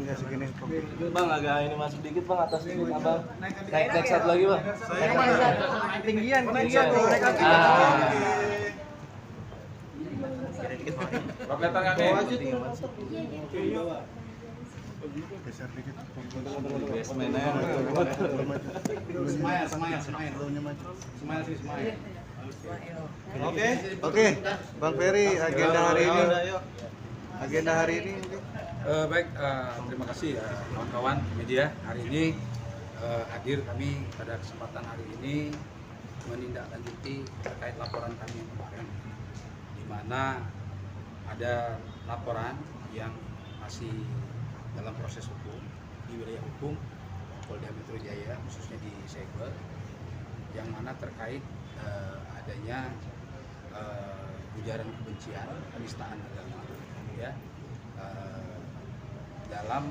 nggak segini. Bang, agak ini masuk dikit bang, atas dikit abang. Naik satu lagi bang. Tinggian. Kelihatan nggak nih? Geser dikit. Oke, Bang Ferry, agenda hari ini. Baik, terima kasih kawan-kawan media. Hari ini hadir kami pada kesempatan hari ini menindaklanjuti terkait laporan kami yang kemarin, di mana ada laporan yang masih dalam proses hukum di wilayah hukum Polda Metro Jaya, khususnya di Segel, yang mana terkait adanya ujaran kebencian, penistaan agama, ya, dalam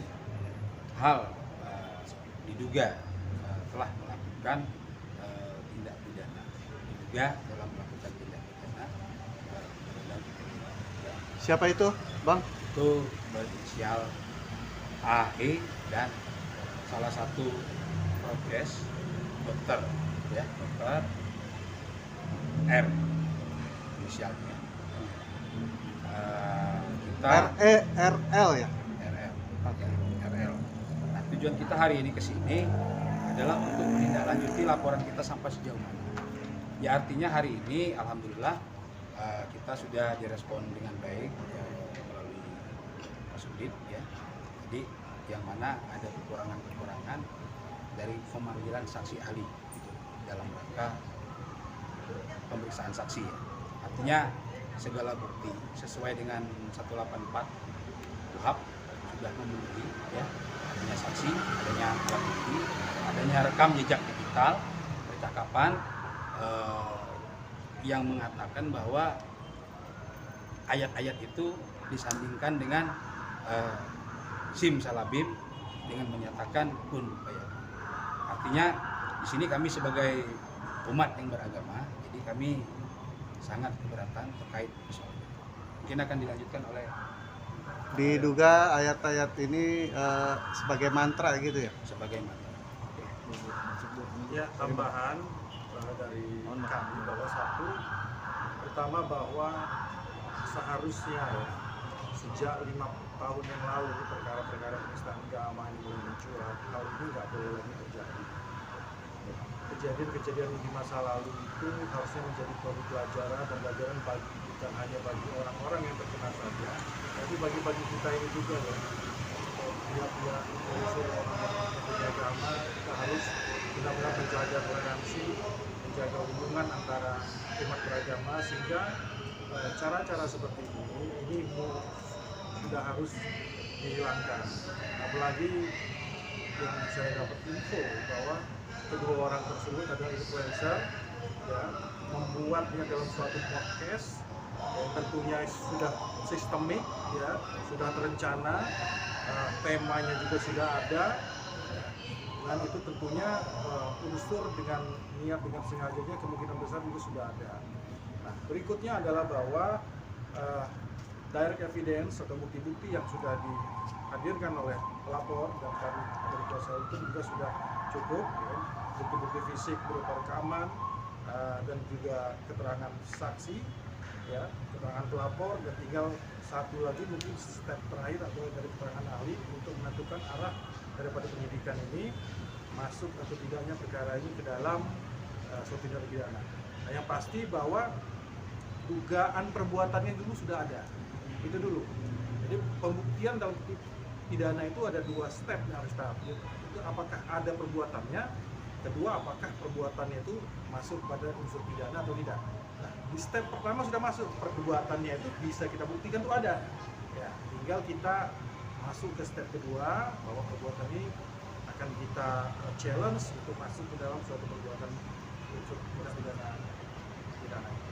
hal diduga telah melakukan tindak pidana, Siapa itu, Bang? Itu berinisial AE dan salah satu prokes dokter, ya, dokter R inisialnya. Kita RL ya? RL. RL. Nah, tujuan kita hari ini ke sini adalah untuk menindaklanjuti laporan kita sampai sejauh mana. Ya, artinya hari ini alhamdulillah kita sudah direspon dengan baik ya, melalui Kasudit, ya. Jadi yang mana ada kekurangan-kekurangan dari pemanggilan saksi ahli gitu, dalam rangka pemeriksaan saksi, ya. Artinya segala bukti sesuai dengan 184 KUHP sudah memenuhi, ya, adanya saksi, adanya alat bukti, adanya rekam jejak digital, percakapan yang mengatakan bahwa ayat-ayat itu disandingkan dengan simsalabim dengan menyatakan kun fayakun. Artinya di sini kami sebagai umat yang beragama, jadi kami sangat keberatan terkait soal itu. Mungkin akan dilanjutkan oleh Diduga ayat-ayat ini sebagai mantra gitu ya? sebagai mantra. Ya, tambahan dari kami bahwa satu, pertama bahwa seharusnya ya, sejak 5 tahun yang lalu perkara-perkara penistaan agama ini mulai mencuat, hal ini nggak boleh lagi terjadi. Kejadian-kejadian di masa lalu itu harusnya menjadi pelajaran dan pelajaran bagi bukan hanya bagi orang-orang yang terkena saja, tapi bagi kita ini juga ya. Pihak-pihak unsur agama, kita harus benar-benar menjaga toleransi, menjaga hubungan antara umat beragama, sehingga cara-cara seperti ini sudah harus dihilangkan. Apalagi yang saya dapat info bahwa kedua orang tersebut adalah influencer, ya, membuatnya dalam suatu podcast, tentunya sudah sistemik, ya, sudah terencana, temanya juga sudah ada, dan itu tentunya unsur dengan niat dengan sengajanya kemungkinan besar juga sudah ada. Nah, berikutnya adalah bahwa direct evidence atau bukti-bukti yang sudah dihadirkan oleh pelapor dan kami dari kuasa hukum juga sudah cukup, ya. Bukti-bukti fisik berupa rekaman dan juga keterangan saksi, ya, keterangan pelapor, dan tinggal satu lagi mungkin step terakhir atau dari keterangan ahli untuk menentukan arah daripada penyidikan ini masuk atau tidaknya perkara ini ke dalam suatu tindak pidana. Nah, yang pasti bahwa dugaan perbuatannya dulu sudah ada, itu dulu. Jadi pembuktian dalam pidana itu ada 2 step yang harus tahap. Itu apakah ada perbuatannya, kedua apakah perbuatannya itu masuk pada unsur pidana atau tidak. Nah, di step pertama sudah masuk, perbuatannya itu bisa kita buktikan itu ada, ya, tinggal kita masuk ke step kedua bahwa perbuatan ini akan kita challenge untuk masuk ke dalam suatu perbuatan unsur tindak pidana.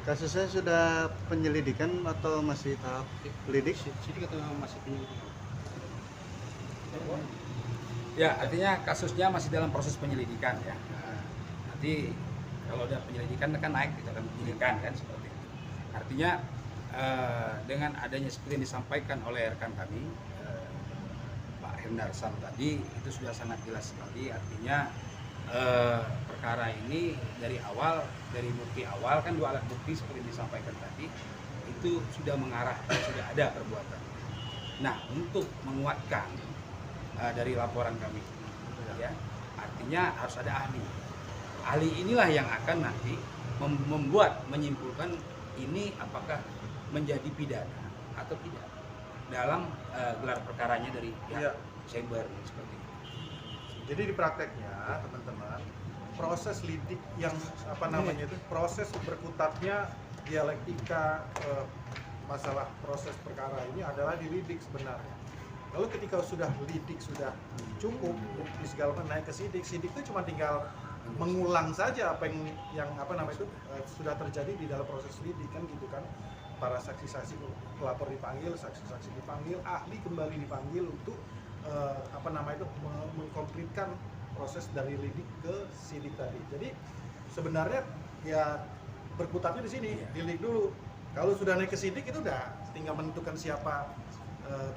Kasusnya sudah penyelidikan atau masih tahap lidik? Sidik atau masih penyelidikan? Ya, artinya kasusnya masih dalam proses penyelidikan, ya. Nanti kalau udah penyelidikan kan naik kita akan penyelidikan kan, seperti itu. Artinya dengan adanya seperti yang disampaikan oleh rekan kami Pak Hendarsan tadi itu sudah sangat jelas sekali, artinya perkara ini dari awal, dari bukti awal kan 2 alat bukti seperti disampaikan tadi itu sudah mengarah, sudah ada perbuatan. Nah, untuk menguatkan dari laporan kami, ya, artinya harus ada ahli. Ahli inilah yang akan nanti menyimpulkan ini apakah menjadi pidana atau tidak dalam gelar perkaranya dari pihak cyber seperti itu. Jadi di prakteknya teman-teman, proses lidik yang proses berkutatnya dialektika masalah proses perkara ini adalah dilidik sebenarnya. Lalu ketika sudah lidik sudah cukup, bukti segala macam naik ke sidik itu cuma tinggal mengulang saja apa yang sudah terjadi di dalam proses lidik kan gitu kan. Para saksi-saksi pelapor dipanggil, saksi-saksi dipanggil, ahli kembali dipanggil untuk mengkomplitkan proses dari lidik ke sidik tadi. Jadi sebenarnya ya berkutatnya di sini, lidik dulu. Kalau sudah naik ke sidik itu udah tinggal menentukan siapa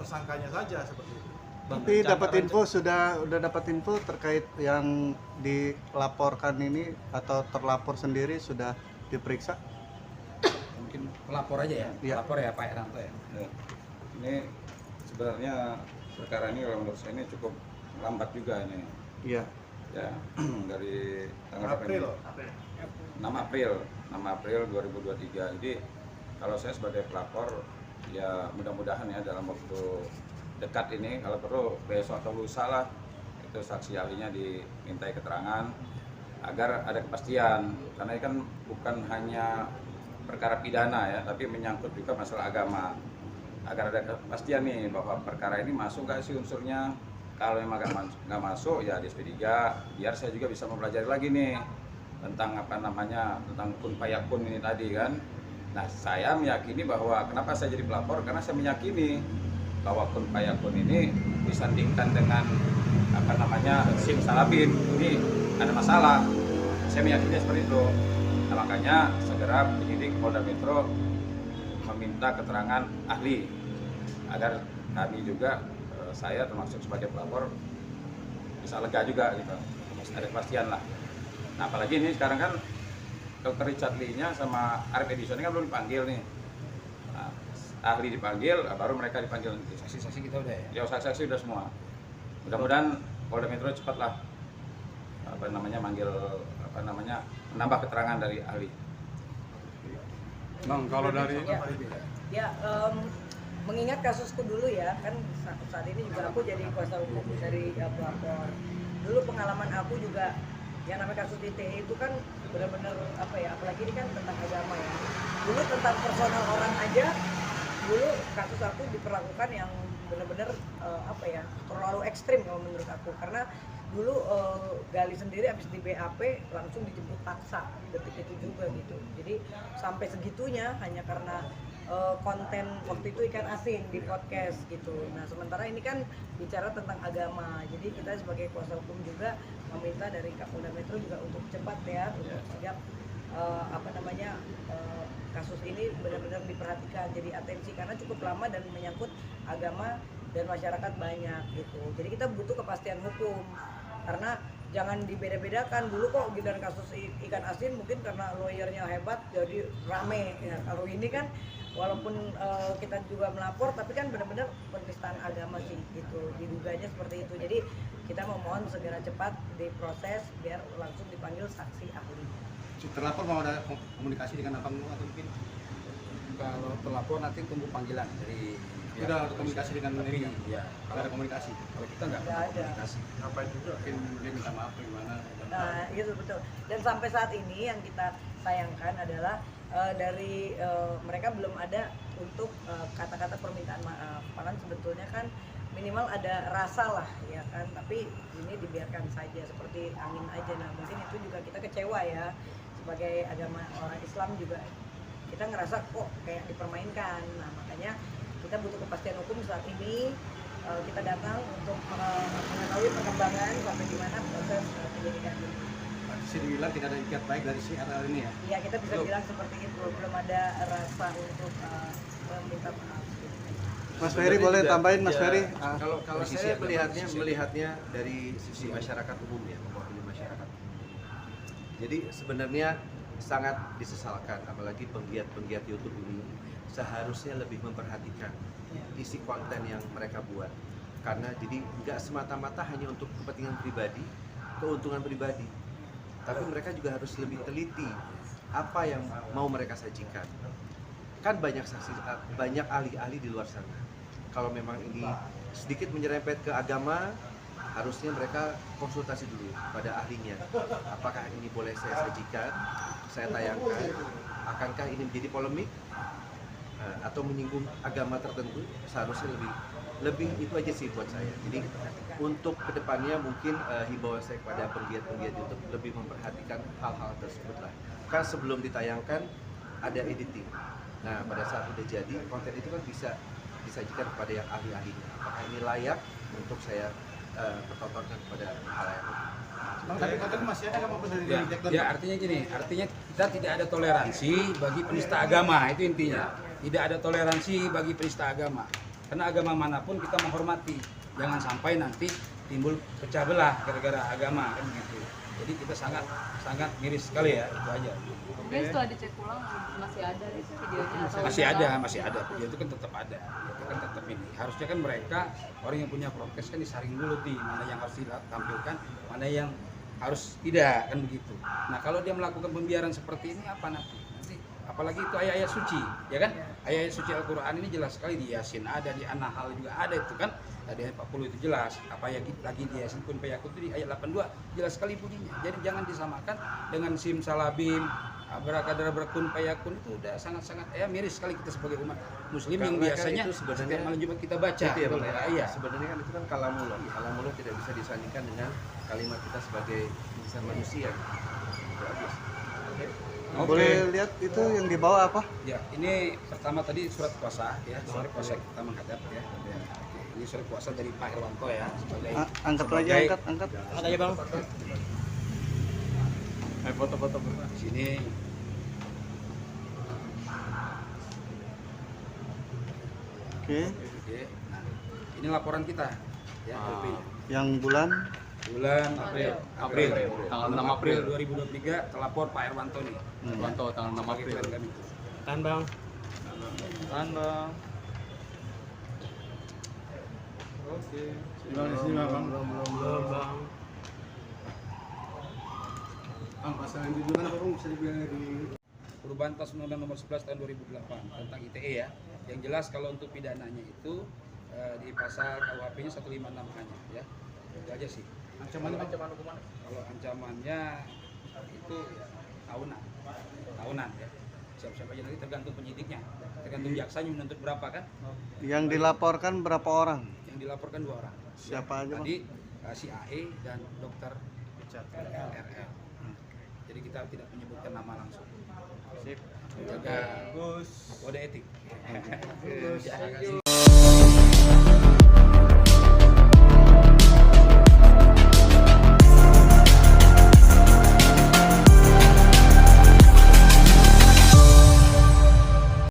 tersangkanya saja seperti itu. Tapi dapat info sudah dapat info terkait yang dilaporkan ini atau terlapor sendiri sudah diperiksa? Mungkin pelapor aja ya, pelapor ya Pak Heranto ya. Ini sebenarnya perkara ini kalau menurut saya ini cukup lambat juga ini. Iya. Ya, dari tanggal berapa ini? 6 April 2023. Jadi kalau saya sebagai pelapor ya mudah-mudahan ya dalam waktu dekat ini kalau perlu besok atau lusa lah itu saksi ahlinya dimintai keterangan agar ada kepastian, karena ini kan bukan hanya perkara pidana ya, tapi menyangkut juga masalah agama, agar ada kepastian nih bahwa perkara ini masuk nggak sih unsurnya. Kalau memang nggak masuk ya di SP3, biar saya juga bisa mempelajari lagi nih tentang tentang kun payakun ini tadi kan. Nah, saya meyakini bahwa kenapa saya jadi pelapor, karena saya meyakini bahwa kun payakun ini disandingkan dengan simsalabim ini ada masalah. Saya meyakini seperti itu. Nah, makanya segera penyidik Polda Metro meminta keterangan ahli agar kami juga saya termasuk sebagai pelapor bisa lega juga gitu, ada kepastian lah. Nah, apalagi ini sekarang kan Dr. Richard Lee-nya sama Arif Edison ini kan belum dipanggil nih. Nah, ahli dipanggil, baru mereka dipanggil nanti. Saksi-saksi kita udah ya? Ya, saksi-saksi udah semua. Mudah-mudahan Polda Metro cepatlah manggil menambah keterangan dari ahli. Bang, kalau dari mengingat kasusku dulu ya, kan saat ini juga aku jadi kuasa hukum dari pelapor. Dulu pengalaman aku juga yang namanya kasus ITE itu kan benar-benar apalagi ini kan tentang agama ya. Dulu tentang personal orang aja, dulu kasus aku diperlakukan yang benar-benar terlalu ekstrim kalau menurut aku, karena dulu Gali sendiri habis di BAP langsung dijemput paksa detik itu juga gitu. Jadi sampai segitunya hanya karena konten waktu itu ikan asin di podcast gitu. Nah, sementara ini kan bicara tentang agama. Jadi kita sebagai kuasa hukum juga meminta dari Kapolda Metro juga untuk cepat ya, untuk sejak kasus ini benar-benar diperhatikan, jadi atensi, karena cukup lama dan menyangkut agama dan masyarakat banyak gitu. Jadi kita butuh kepastian hukum, karena jangan dibeda-bedakan. Dulu kok giliran kasus ikan asin mungkin karena lawyernya hebat jadi rame ya. Kalau ini kan walaupun kita juga melapor, tapi kan benar-benar penistaan agama sih gitu, diduganya seperti itu. Jadi kita memohon segera cepat diproses biar langsung dipanggil saksi ahli. Terlapor mau ada komunikasi dengan abang atau mungkin? Kalau terlapor nanti tunggu panggilan dari Udah ada komunikasi dengan dirinya? Ya, Kalau ada komunikasi? kalau kita nggak ada komunikasi. ngapain juga Mungkin dia minta maaf gimana? Nah, itu betul. Dan sampai saat ini yang kita sayangkan adalah dari mereka belum ada untuk kata-kata permintaan maaf. Padahal sebetulnya kan minimal ada rasa lah ya kan, tapi ini dibiarkan saja seperti angin aja. Nah, mungkin itu juga kita kecewa ya, sebagai agama orang Islam juga kita ngerasa kok kayak dipermainkan. Nah, makanya kita butuh kepastian hukum saat ini. Kita datang untuk mengetahui perkembangan sampai di mana proses penyidikan ini. Bisa dibilang tidak ada ikat baik dari si RL ini ya? Iya, kita bisa bilang seperti itu. Belum ada rasa untuk meminta maaf. Mas Ferry boleh tambahin, Mas Ya, Ferry? Kalau saya melihatnya dari sisi masyarakat umum ya, mewakili masyarakat. Jadi sebenarnya sangat disesalkan, apalagi penggiat YouTube ini seharusnya lebih memperhatikan isi konten yang mereka buat. Karena jadi nggak semata-mata hanya untuk kepentingan pribadi, keuntungan pribadi, tapi mereka juga harus lebih teliti apa yang mau mereka sajikan. Kan banyak ahli-ahli di luar sana. Kalau memang ini sedikit menyerempet ke agama, harusnya mereka konsultasi dulu pada ahlinya. Apakah ini boleh saya sajikan, saya tayangkan? Akankah ini menjadi polemik atau menyinggung agama tertentu? Seharusnya lebih itu aja sih buat saya. Jadi untuk kedepannya mungkin himbauan saya kepada penggiat-penggiat YouTube lebih memperhatikan hal-hal tersebut lah. Kan sebelum ditayangkan ada editing. Nah pada saat udah jadi konten itu kan bisa disajikan kepada yang ahli-ahlinya. Apakah ini layak untuk saya pertontonkan kepada halayak? Bang, tapi konten masih ada nggak maupun dari Ya artinya gini, artinya kita tidak ada toleransi bagi penista agama, itu intinya. Tidak ada toleransi bagi penista agama. Karena agama manapun kita menghormati. Jangan sampai nanti timbul pecah belah gara-gara agama kan begitu. Jadi kita sangat miris sekali ya, itu aja. Kemudian setelah dicek ulang masih ada videonya atau Masih ada. Video itu kan tetap ada. Itu kan tetap ini. Harusnya kan mereka orang yang punya prokes kan disaring dulu mana yang harus ditampilkan, mana yang harus tidak kan begitu. Nah, kalau dia melakukan pembiaran seperti ini apa nanti? Apalagi itu ayat-ayat suci, ya kan? Ayat-ayat suci Al-Qur'an ini jelas sekali di Yasin ada, di An-Nahl juga ada itu kan. Tadi ayat 40 itu jelas, apa yang lagi di Yasin kun fayakun itu di ayat 82 jelas sekali bunyinya. Jadi jangan disamakan dengan simsalabim, abrakadabra berkun fayakun itu udah sangat-sangat miris sekali kita sebagai umat muslim yang biasanya setiap malam Jumat kita baca. Itu ya, Bang, ya? ya? Iya. Sebenarnya kan itu kan kalamullah. Kalamullah tidak bisa disandingkan dengan kalimat kita sebagai insan manusia. Itu aja sih. Boleh lihat itu yang dibawa apa? Ya, ini pertama tadi surat kuasa ya, surat kuasa kita menghadap ya. Ini surat kuasa dari Pak Herwanto ya sebagai Angkat lagi, angkat. Angkat aja bang. Foto-foto di sini. Oke. Oke. Nah, ini laporan kita ya, LP. Yang bulan April. Tanggal 6 April 2023 terlapor Pak Herwanto nih. Herwanto tanggal 6 April. Klien kami. Tahan bang. Tahan bang. Oke. Belum bang. Bang. Pasal yang ditujukan apa bisa dibilang di Perubahan atas Undang-Undang Nomor 11 Tahun 2008 tentang ITE ya. Yang jelas kalau untuk pidananya itu di pasal KUHP-nya 156-nya ya. Itu aja sih. Ancaman hukuman? Kalau ancamannya itu ya, tahunan ya. Siap-siap aja nanti tergantung penyidiknya, tergantung jaksanya menuntut berapa kan. Yang dilaporkan berapa orang? Yang dilaporkan 2 orang. Siapa aja, Bang? Tadi si AE dan dokter RL. Jadi kita tidak menyebutkan nama langsung. Sip. Jaga kode etik. Terima kasih.